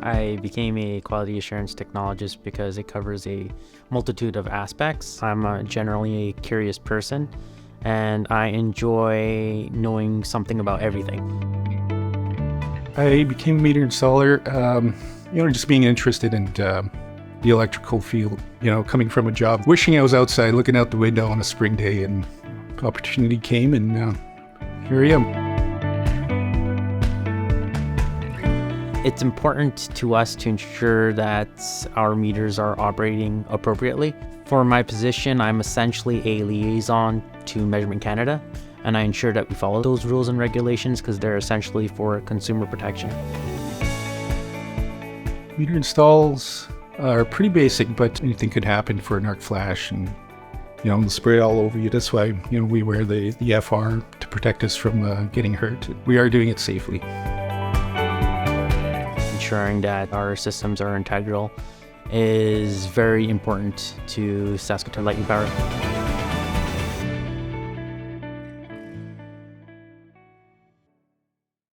I became a quality assurance technologist because it covers a multitude of aspects. I'm generally a curious person, and I enjoy knowing something about everything. I became a meter installer, just being interested in the electrical field, coming from a job, wishing I was outside looking out the window on a spring day, and opportunity came, and here I am. It's important to us to ensure that our meters are operating appropriately. For my position, I'm essentially a liaison to Measurement Canada, and I ensure that we follow those rules and regulations because they're essentially for consumer protection. Meter installs are pretty basic, but anything could happen for an arc flash and the spray all over you. That's why we wear the FR to protect us from getting hurt. We are doing it safely. Ensuring that our systems are integral is very important to Saskatoon Light and Power.